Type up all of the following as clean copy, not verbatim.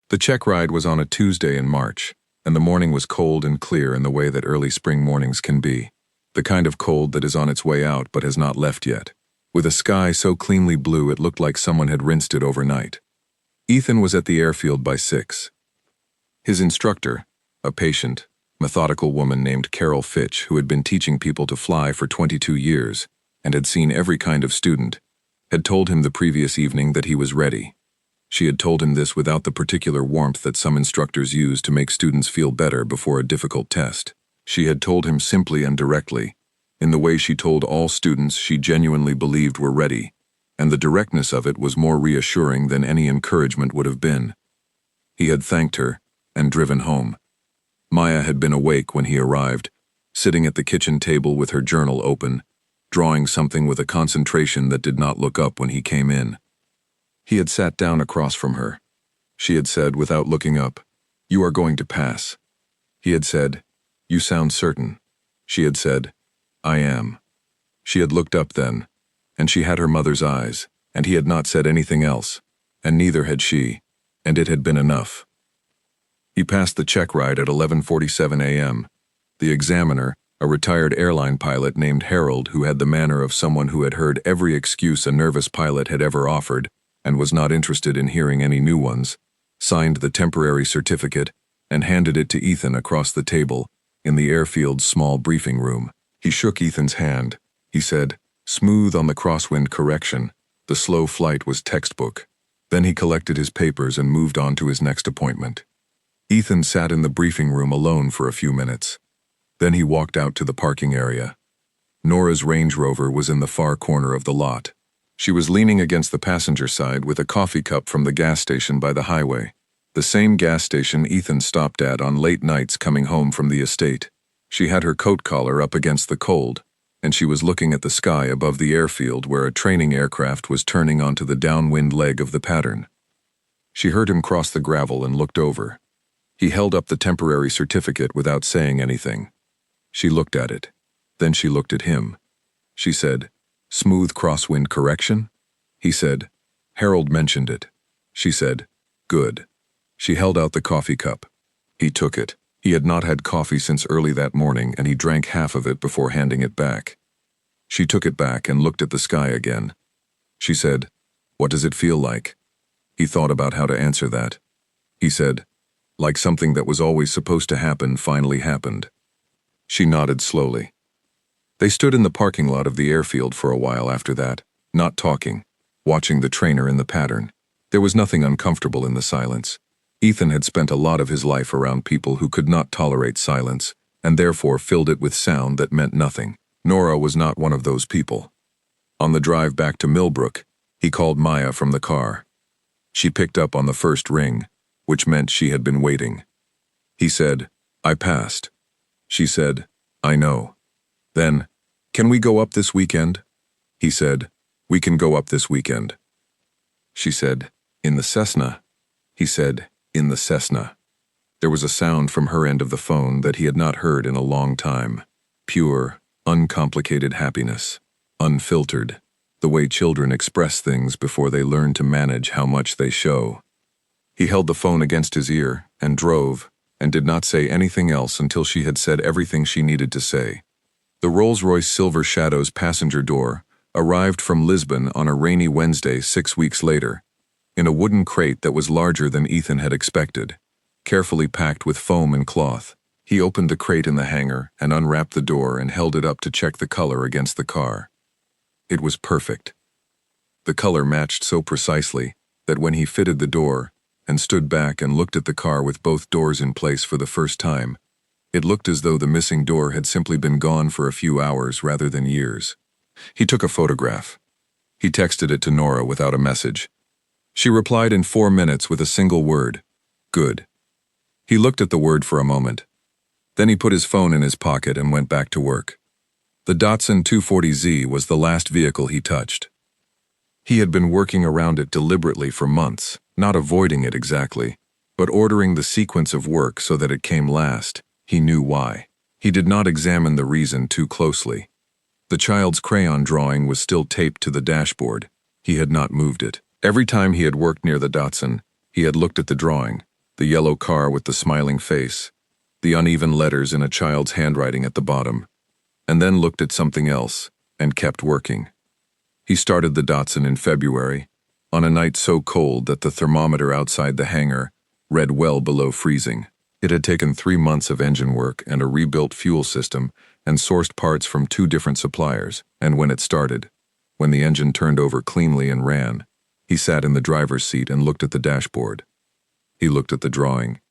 The check ride was on a Tuesday in March, and the morning was cold and clear in the way that early spring mornings can be. The kind of cold that is on its way out but has not left yet. With a sky so cleanly blue it looked like someone had rinsed it overnight. Ethan was at the airfield by 6. His instructor, a patient, methodical woman named Carol Fitch, who had been teaching people to fly for 22 years and had seen every kind of student, had told him the previous evening that he was ready. She had told him this without the particular warmth that some instructors use to make students feel better before a difficult test. She had told him simply and directly, in the way she told all students she genuinely believed were ready, and the directness of it was more reassuring than any encouragement would have been. He had thanked her and driven home. Maya had been awake when he arrived, sitting at the kitchen table with her journal open, drawing something with a concentration that did not look up when he came in. He had sat down across from her. She had said, without looking up, "You are going to pass." He had said, "You sound certain." She had said, "I am." She had looked up then, and she had her mother's eyes, and he had not said anything else, and neither had she, and it had been enough. He passed the check ride at 11:47 a.m. The examiner, a retired airline pilot named Harold, who had the manner of someone who had heard every excuse a nervous pilot had ever offered and was not interested in hearing any new ones, signed the temporary certificate and handed it to Ethan across the table in the airfield's small briefing room. He shook Ethan's hand. He said, "Smooth on the crosswind correction. The slow flight was textbook." Then he collected his papers and moved on to his next appointment. Ethan sat in the briefing room alone for a few minutes. Then he walked out to the parking area. Nora's Range Rover was in the far corner of the lot. She was leaning against the passenger side with a coffee cup from the gas station by the highway, the same gas station Ethan stopped at on late nights coming home from the estate. She had her coat collar up against the cold, and she was looking at the sky above the airfield where a training aircraft was turning onto the downwind leg of the pattern. She heard him cross the gravel and looked over. He held up the temporary certificate without saying anything. She looked at it. Then she looked at him. She said, "Smooth crosswind correction?" He said, "Harold mentioned it." She said, "Good." She held out the coffee cup. He took it. He had not had coffee since early that morning, and he drank half of it before handing it back. She took it back and looked at the sky again. She said, "What does it feel like?" He thought about how to answer that. He said, "Like something that was always supposed to happen finally happened." She nodded slowly. They stood in the parking lot of the airfield for a while after that, not talking, watching the trainer in the pattern. There was nothing uncomfortable in the silence. Ethan had spent a lot of his life around people who could not tolerate silence, and therefore filled it with sound that meant nothing. Nora was not one of those people. On the drive back to Millbrook, he called Maya from the car. She picked up on the first ring, which meant she had been waiting. He said, "I passed." She said, "I know." Then, "Can we go up this weekend?" He said, "We can go up this weekend." She said, "In the Cessna?" He said, "In the Cessna." There was a sound from her end of the phone that he had not heard in a long time. Pure, uncomplicated happiness. Unfiltered. The way children express things before they learn to manage how much they show. He held the phone against his ear and drove, and did not say anything else until she had said everything she needed to say. The Rolls-Royce Silver Shadow's passenger door arrived from Lisbon on a rainy Wednesday 6 weeks later, in a wooden crate that was larger than Ethan had expected, carefully packed with foam and cloth. He opened the crate in the hangar and unwrapped the door and held it up to check the color against the car. It was perfect. The color matched so precisely that when he fitted the door and stood back and looked at the car with both doors in place for the first time, it looked as though the missing door had simply been gone for a few hours rather than years. He took a photograph. He texted it to Nora without a message. She replied in 4 minutes with a single word, "Good." He looked at the word for a moment. Then he put his phone in his pocket and went back to work. The Datsun 240Z was the last vehicle he touched. He had been working around it deliberately for months, not avoiding it exactly, but ordering the sequence of work so that it came last. He knew why. He did not examine the reason too closely. The child's crayon drawing was still taped to the dashboard. He had not moved it. Every time he had worked near the Datsun, he had looked at the drawing, the yellow car with the smiling face, the uneven letters in a child's handwriting at the bottom, and then looked at something else and kept working. He started the Datsun in February, on a night so cold that the thermometer outside the hangar read well below freezing. It had taken 3 months of engine work and a rebuilt fuel system and sourced parts from 2 different suppliers, and when it started, when the engine turned over cleanly and ran, he sat in the driver's seat and looked at the dashboard. He looked at the drawing.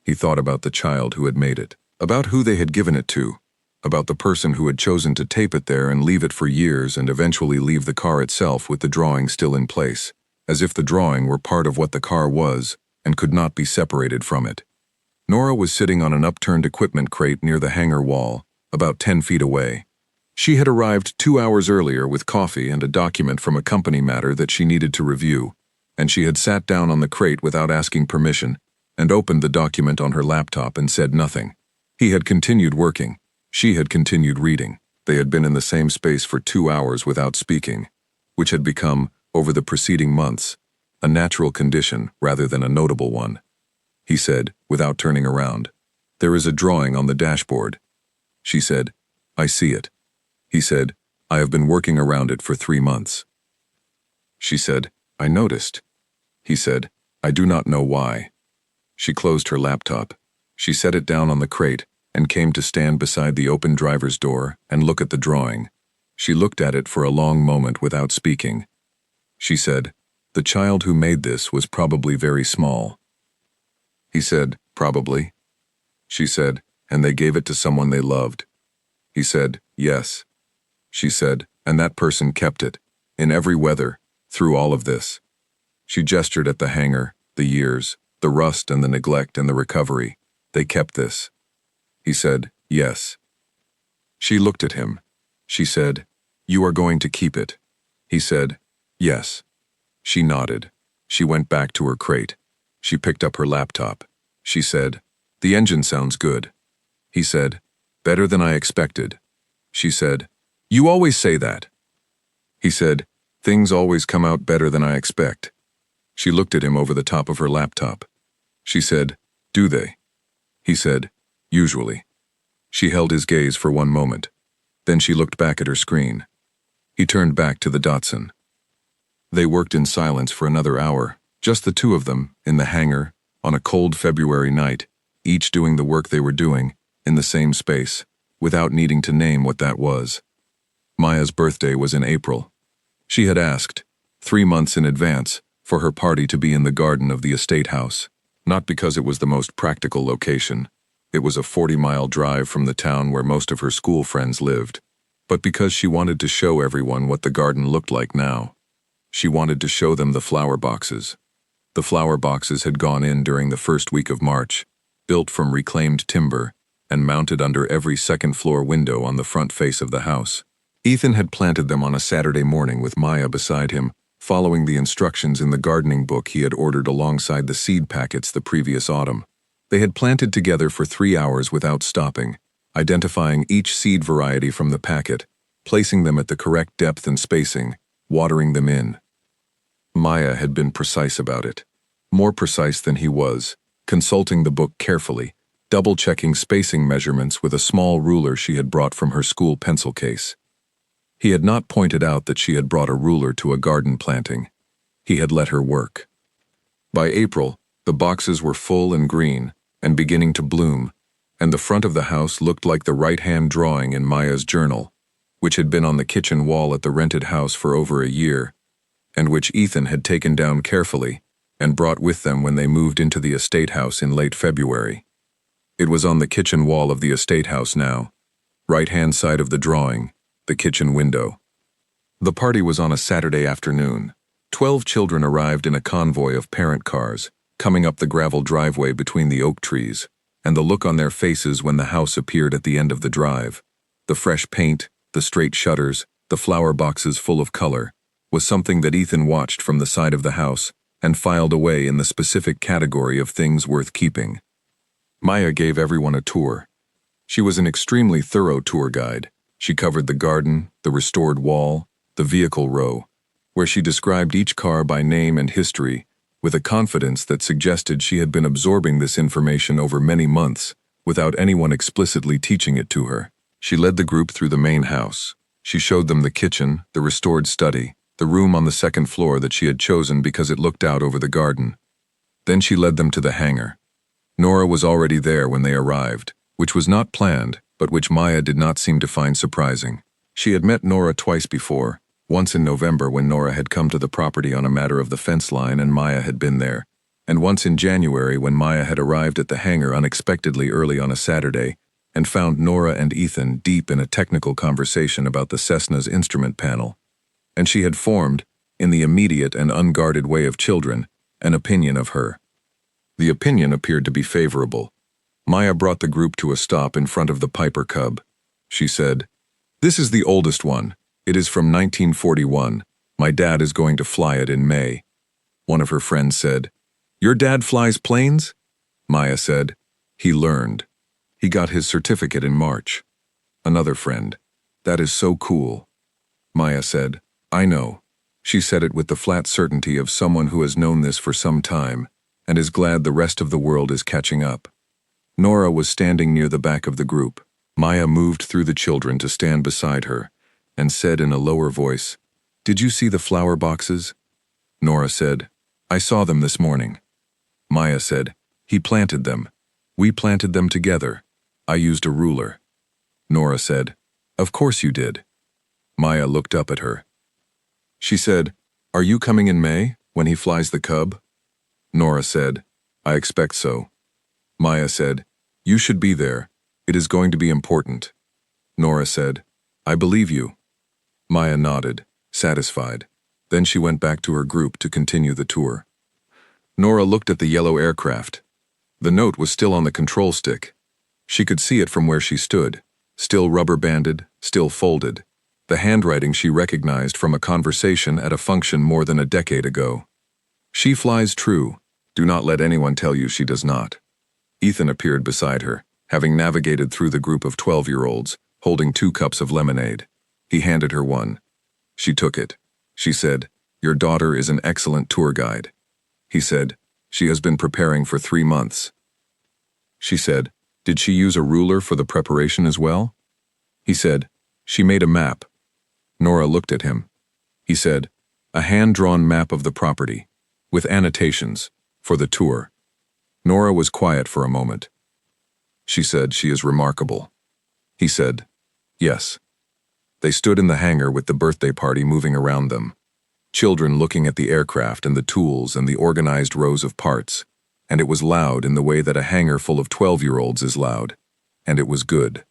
He thought about the child who had made it, about who they had given it to, about the person who had chosen to tape it there and leave it for years and eventually leave the car itself with the drawing still in place, as if the drawing were part of what the car was and could not be separated from it. Nora was sitting on an upturned equipment crate near the hangar wall, about 10 feet away. She had arrived 2 hours earlier with coffee and a document from a company matter that she needed to review, and she had sat down on the crate without asking permission and opened the document on her laptop and said nothing. He had continued working. She had continued reading. They had been in the same space for 2 hours without speaking, which had become, over the preceding months, a natural condition rather than a notable one. He said, without turning around, "There is a drawing on the dashboard." She said, "I see it." He said, "I have been working around it for 3 months." She said, "I noticed." He said, "I do not know why." She closed her laptop. She set it down on the crate and came to stand beside the open driver's door and look at the drawing. She looked at it for a long moment without speaking. She said, "The child who made this was probably very small." He said, "Probably." She said, "And they gave it to someone they loved." He said, "Yes." She said, "And that person kept it, in every weather, through all of this." She gestured at the hangar, the years, the rust and the neglect and the recovery. "They kept this." He said, "Yes." She looked at him. She said, "You are going to keep it." He said, "Yes." She nodded. She went back to her crate. She picked up her laptop. She said, "The engine sounds good." He said, "Better than I expected." She said, "You always say that." He said, "Things always come out better than I expect." She looked at him over the top of her laptop. She said, "Do they?" He said, "Usually." She held his gaze for 1 moment. Then she looked back at her screen. He turned back to the Datsun. They worked in silence for another hour, just the 2 of them, in the hangar, on a cold February night, each doing the work they were doing, in the same space, without needing to name what that was. Maya's birthday was in April. She had asked, 3 months in advance, for her party to be in the garden of the estate house, not because it was the most practical location. It was a 40-mile drive from the town where most of her school friends lived, but because she wanted to show everyone what the garden looked like now. She wanted to show them the flower boxes. The flower boxes had gone in during the first week of March, built from reclaimed timber, and mounted under every second-floor window on the front face of the house. Ethan had planted them on a Saturday morning with Maya beside him, following the instructions in the gardening book he had ordered alongside the seed packets the previous autumn. They had planted together for 3 hours without stopping, identifying each seed variety from the packet, placing them at the correct depth and spacing, watering them in. Maya had been precise about it, more precise than he was, consulting the book carefully, double-checking spacing measurements with a small ruler she had brought from her school pencil case. He had not pointed out that she had brought a ruler to a garden planting. He had let her work. By April, the boxes were full and green, and beginning to bloom, and the front of the house looked like the right-hand drawing in Maya's journal, which had been on the kitchen wall at the rented house for over a year, and which Ethan had taken down carefully and brought with them when they moved into the estate house in late February. It was on the kitchen wall of the estate house now, right-hand side of the drawing, the kitchen window. The party was on a Saturday afternoon. 12 children arrived in a convoy of parent cars, coming up the gravel driveway between the oak trees, and the look on their faces when the house appeared at the end of the drive, the fresh paint, the straight shutters, the flower boxes full of color, was something that Ethan watched from the side of the house and filed away in the specific category of things worth keeping. Maya gave everyone a tour. She was an extremely thorough tour guide. She covered the garden, the restored wall, the vehicle row, where she described each car by name and history, with a confidence that suggested she had been absorbing this information over many months, without anyone explicitly teaching it to her. She led the group through the main house. She showed them the kitchen, the restored study, the room on the second floor that she had chosen because it looked out over the garden. Then she led them to the hangar. Nora was already there when they arrived, which was not planned, but which Maya did not seem to find surprising. She had met Nora twice before, once in November when Nora had come to the property on a matter of the fence line and Maya had been there, and once in January when Maya had arrived at the hangar unexpectedly early on a Saturday and found Nora and Ethan deep in a technical conversation about the Cessna's instrument panel. And she had formed, in the immediate and unguarded way of children, an opinion of her. The opinion appeared to be favorable. Maya brought the group to a stop in front of the Piper Cub. She said, "This is the oldest one. It is from 1941. My dad is going to fly it in May." One of her friends said, "Your dad flies planes?" Maya said, "He learned. He got his certificate in March." Another friend, "That is so cool." Maya said, "I know." She said it with the flat certainty of someone who has known this for some time and is glad the rest of the world is catching up. Nora was standing near the back of the group. Maya moved through the children to stand beside her and said in a lower voice, "Did you see the flower boxes?" Nora said, "I saw them this morning." Maya said, "He planted them. We planted them together. I used a ruler." Nora said, "Of course you did." Maya looked up at her. She said, "Are you coming in May, when he flies the Cub?" Nora said, "I expect so." Maya said, "You should be there. It is going to be important." Nora said, "I believe you." Maya nodded, satisfied. Then she went back to her group to continue the tour. Nora looked at the yellow aircraft. The note was still on the control stick. She could see it from where she stood, still rubber-banded, still folded. The handwriting she recognized from a conversation at a function more than a decade ago. "She flies true. Do not let anyone tell you she does not." Ethan appeared beside her, having navigated through the group of 12-year-olds, holding 2 cups of lemonade. He handed her one. She took it. She said, "Your daughter is an excellent tour guide." He said, "She has been preparing for 3 months." She said, "Did she use a ruler for the preparation as well?" He said, "She made a map." Nora looked at him. He said, "A hand-drawn map of the property, with annotations, for the tour." Nora was quiet for a moment. She said, "She is remarkable." He said, "Yes." They stood in the hangar with the birthday party moving around them. Children looking at the aircraft and the tools and the organized rows of parts. And it was loud in the way that a hangar full of 12-year-olds is loud. And it was good.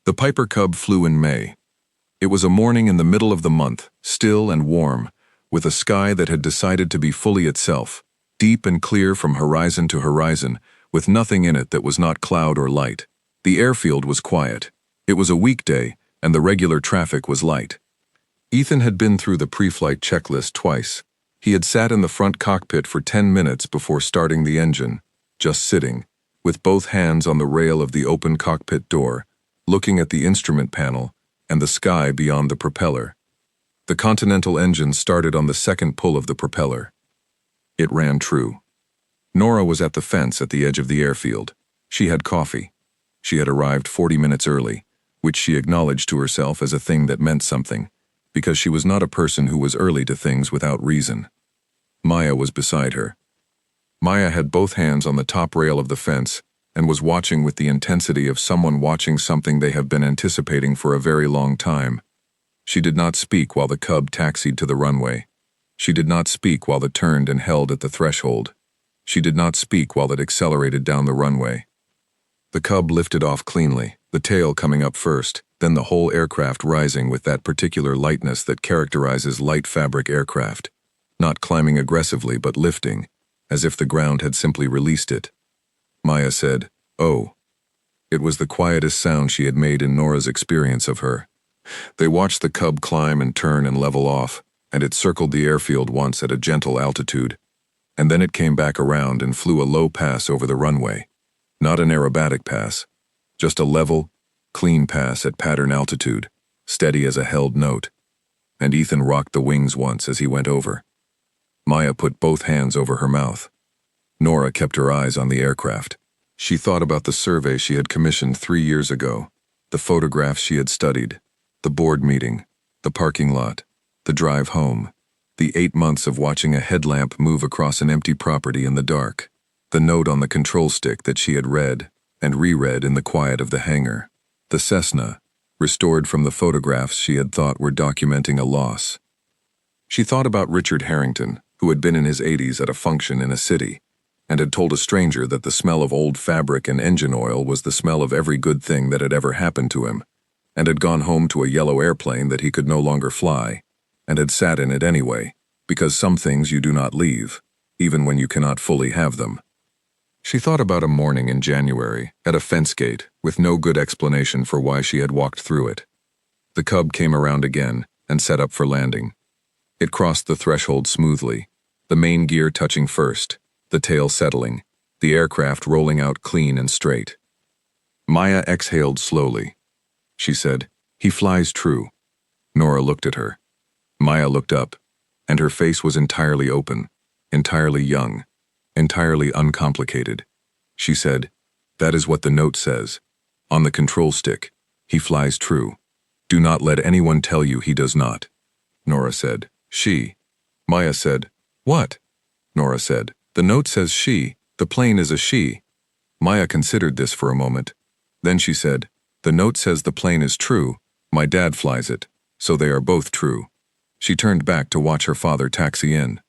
The Piper Cub flew in May. It was a morning in the middle of the month, still and warm, with a sky that had decided to be fully itself, deep and clear from horizon to horizon, with nothing in it that was not cloud or light. The airfield was quiet. It was a weekday, and the regular traffic was light. Ethan had been through the pre-flight checklist twice. He had sat in the front cockpit for 10 minutes before starting the engine, just sitting, with both hands on the rail of the open cockpit door, looking at the instrument panel and the sky beyond the propeller. The Continental engine started on the second pull of the propeller. It ran true. Nora was at the fence at the edge of the airfield. She had coffee. She had arrived 40 minutes early, which she acknowledged to herself as a thing that meant something, because she was not a person who was early to things without reason. Maya was beside her. Maya had both hands on the top rail of the fence and was watching with the intensity of someone watching something they have been anticipating for a very long time. She did not speak while the Cub taxied to the runway. She did not speak while it turned and held at the threshold. She did not speak while it accelerated down the runway. The Cub lifted off cleanly, the tail coming up first, then the whole aircraft rising with that particular lightness that characterizes light fabric aircraft, not climbing aggressively but lifting, as if the ground had simply released it. Maya said, "Oh." It was the quietest sound she had made in Nora's experience of her. They watched the Cub climb and turn and level off, and it circled the airfield once at a gentle altitude, and then it came back around and flew a low pass over the runway. Not an aerobatic pass, just a level, clean pass at pattern altitude, steady as a held note. And Ethan rocked the wings once as he went over. Maya put both hands over her mouth. Nora kept her eyes on the aircraft. She thought about the survey she had commissioned 3 years ago, the photographs she had studied, the board meeting, the parking lot, the drive home, the 8 months of watching a headlamp move across an empty property in the dark, the note on the control stick that she had read and reread in the quiet of the hangar, the Cessna, restored from the photographs she had thought were documenting a loss. She thought about Richard Harrington, who had been in his 80s at a function in a city, and had told a stranger that the smell of old fabric and engine oil was the smell of every good thing that had ever happened to him, and had gone home to a yellow airplane that he could no longer fly, and had sat in it anyway, because some things you do not leave, even when you cannot fully have them. She thought about a morning in January, at a fence gate, with no good explanation for why she had walked through it. The Cub came around again and set up for landing. It crossed the threshold smoothly, the main gear touching first, the tail settling, the aircraft rolling out clean and straight. Maya exhaled slowly. She said, "He flies true." Nora looked at her. Maya looked up, and her face was entirely open, entirely young, entirely uncomplicated. She said, "That is what the note says. On the control stick, he flies true. Do not let anyone tell you he does not." Nora said, "She." Maya said, "What?" Nora said, "The note says she. The plane is a she." Maya considered this for a moment. Then she said, "The note says the plane is true. My dad flies it, so they are both true." She turned back to watch her father taxi in.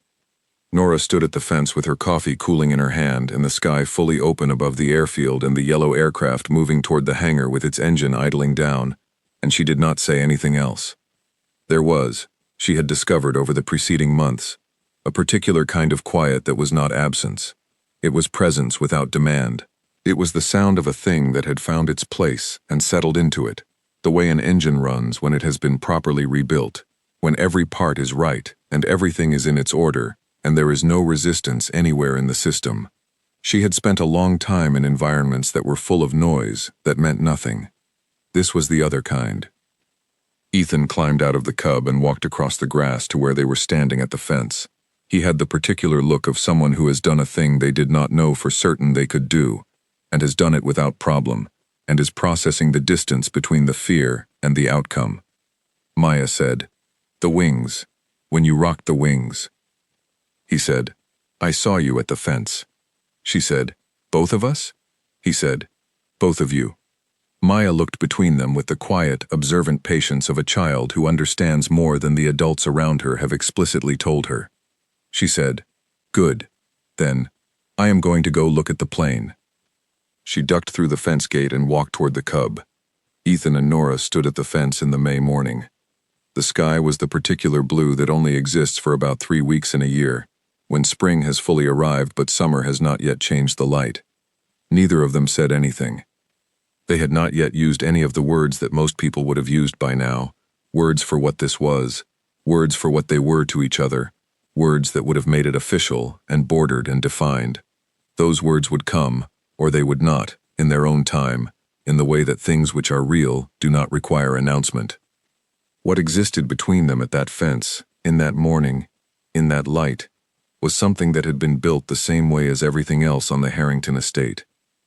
Nora stood at the fence with her coffee cooling in her hand and the sky fully open above the airfield and the yellow aircraft moving toward the hangar with its engine idling down, and she did not say anything else. There was, she had discovered over the preceding months, a particular kind of quiet that was not absence. It was presence without demand. It was the sound of a thing that had found its place and settled into it, the way an engine runs when it has been properly rebuilt, when every part is right and everything is in its order, and there is no resistance anywhere in the system. She had spent a long time in environments that were full of noise that meant nothing. This was the other kind. Ethan climbed out of the Cub and walked across the grass to where they were standing at the fence. He had the particular look of someone who has done a thing they did not know for certain they could do, and has done it without problem, and is processing the distance between the fear and the outcome. Maya said, "The wings. When you rocked the wings." He said, "I saw you at the fence." She said, "Both of us?" He said, "Both of you." Maya looked between them with the quiet, observant patience of a child who understands more than the adults around her have explicitly told her. She said, "Good. Then, I am going to go look at the plane." She ducked through the fence gate and walked toward the Cub. Ethan and Nora stood at the fence in the May morning. The sky was the particular blue that only exists for about 3 weeks in a year, when spring has fully arrived but summer has not yet changed the light. Neither of them said anything. They had not yet used any of the words that most people would have used by now, words for what this was, words for what they were to each other, words that would have made it official and bordered and defined. Those words would come, or they would not, in their own time, in the way that things which are real do not require announcement. What existed between them at that fence, in that morning, in that light, was something that had been built the same way as everything else on the Harrington estate,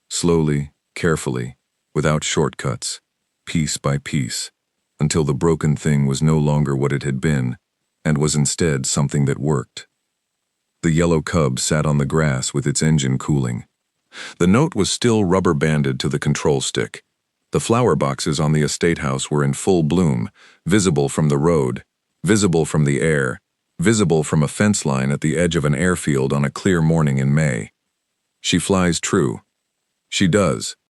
slowly, carefully, without shortcuts, piece by piece, until the broken thing was no longer what it had been, and was instead something that worked. The yellow Cub sat on the grass with its engine cooling. The note was still rubber-banded to the control stick. The flower boxes on the estate house were in full bloom, visible from the road, visible from the air, visible from a fence line at the edge of an airfield on a clear morning in May. She flies true. She does,